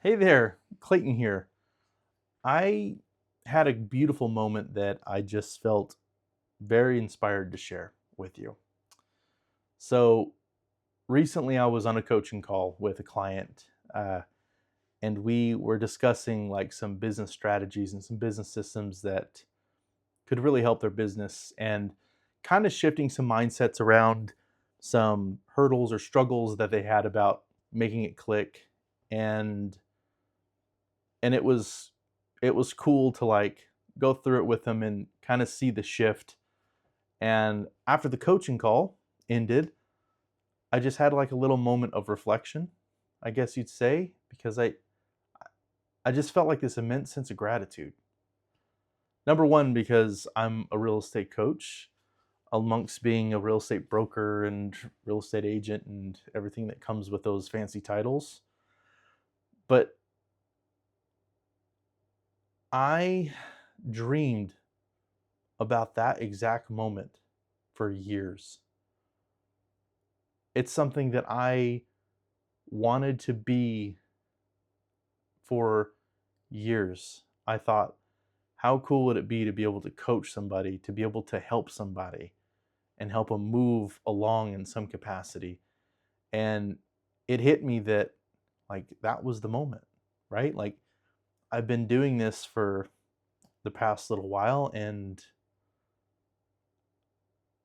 Hey there, Clayton here. I had a beautiful moment that I just felt very inspired to share with you. So, recently I was on a coaching call with a client, and we were discussing like some business strategies and some business systems that could really help their business and kind of shifting some mindsets around some hurdles or struggles that they had about making it click. And and it was cool to like go through it with them and kind of see the shift. And after the coaching call ended, I just had like a little moment of reflection, I guess you'd say, because I just felt like this immense sense of gratitude. Number one, because I'm a real estate coach, amongst being a real estate broker and real estate agent and everything that comes with those fancy titles. But I dreamed about that exact moment for years. It's something that I wanted to be for years. I thought, how cool would it be to be able to coach somebody, to be able to help somebody and help them move along in some capacity? And it hit me that, like, that was the moment, right? Like, I've been doing this for the past little while, and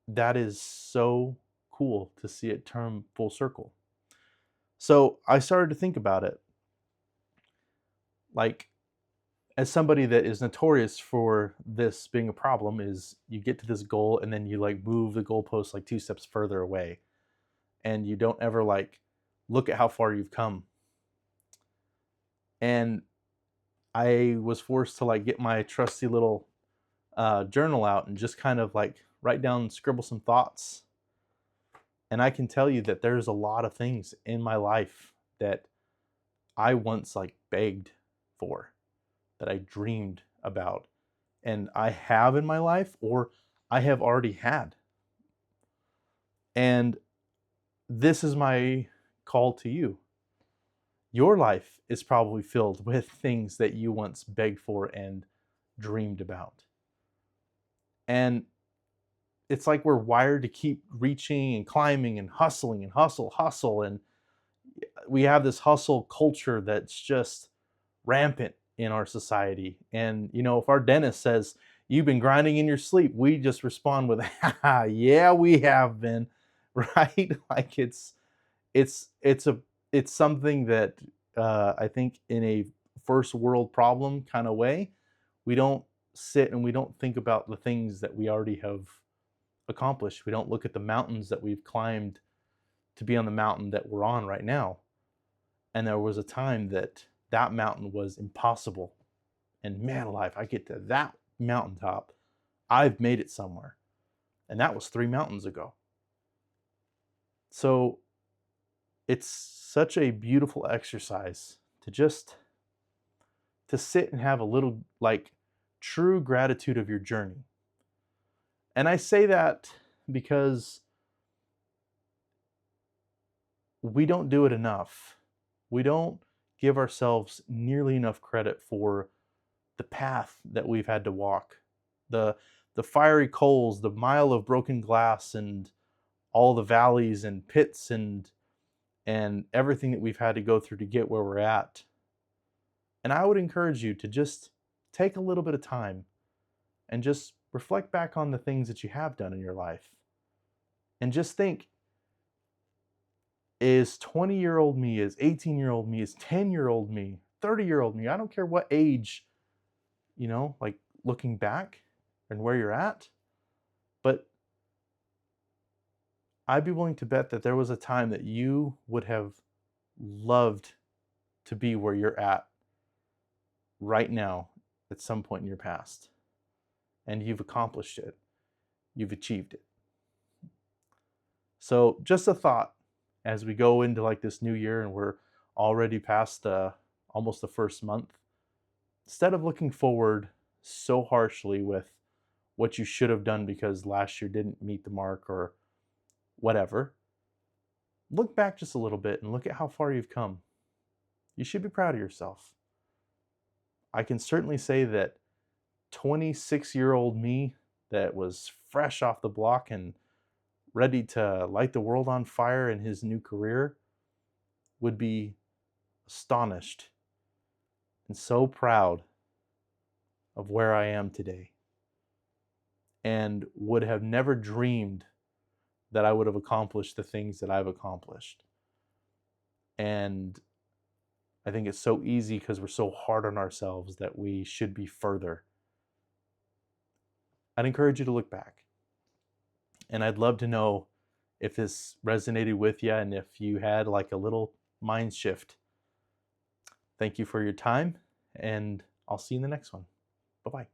that is so cool to see it turn full circle. So I started to think about it. Like, as somebody that is notorious for this being a problem, is you get to this goal and then you like move the goalpost like two steps further away, and you don't ever like look at how far you've come. And I was forced to like get my trusty little journal out and just kind of like write down, scribble some thoughts. And I can tell you that there's a lot of things in my life that I once like begged for, that I dreamed about, and I have in my life or I have already had. And this is my call to you. Your life is probably filled with things that you once begged for and dreamed about. And it's like we're wired to keep reaching and climbing and hustling and hustle. And we have this hustle culture that's just rampant in our society. And, if our dentist says, you've been grinding in your sleep, we just respond with, yeah, we have been, right? Like it's a it's something that I think in a first world problem kind of way, we don't sit and we don't think about the things that we already have accomplished. We don't look at the mountains that we've climbed to be on the mountain that we're on right now. And there was a time that that mountain was impossible. And man alive, I get to that mountaintop, I've made it somewhere. And that was 3 mountains ago. So it's such a beautiful exercise to just to sit and have a little like true gratitude of your journey. And I say that because we don't do it enough. We don't give ourselves nearly enough credit for the path that we've had to walk, the the fiery coals, the mile of broken glass, and all the valleys and pits and everything that we've had to go through to get where we're at. And I would encourage you to just take a little bit of time and just reflect back on the things that you have done in your life. And just think, is 20-year-old me, is 18-year-old me, is 10-year-old me, 30-year-old me, I don't care what age, like looking back and where you're at, but I'd be willing to bet that there was a time that you would have loved to be where you're at right now at some point in your past. And you've accomplished it, you've achieved it. So, just a thought as we go into like this new year and we're already past almost the first month. Instead of looking forward so harshly with what you should have done because last year didn't meet the mark or whatever, look back just a little bit and look at how far you've come You should be proud of yourself. I can certainly say that 26-year-old me that was fresh off the block and ready to light the world on fire in his new career would be astonished and so proud of where I am today, and would have never dreamed that I would have accomplished the things that I've accomplished. And I think it's so easy because we're so hard on ourselves that we should be further. I'd encourage you to look back. And I'd love to know if this resonated with you and if you had like a little mind shift. Thank you for your time, and I'll see you in the next one. Bye-bye.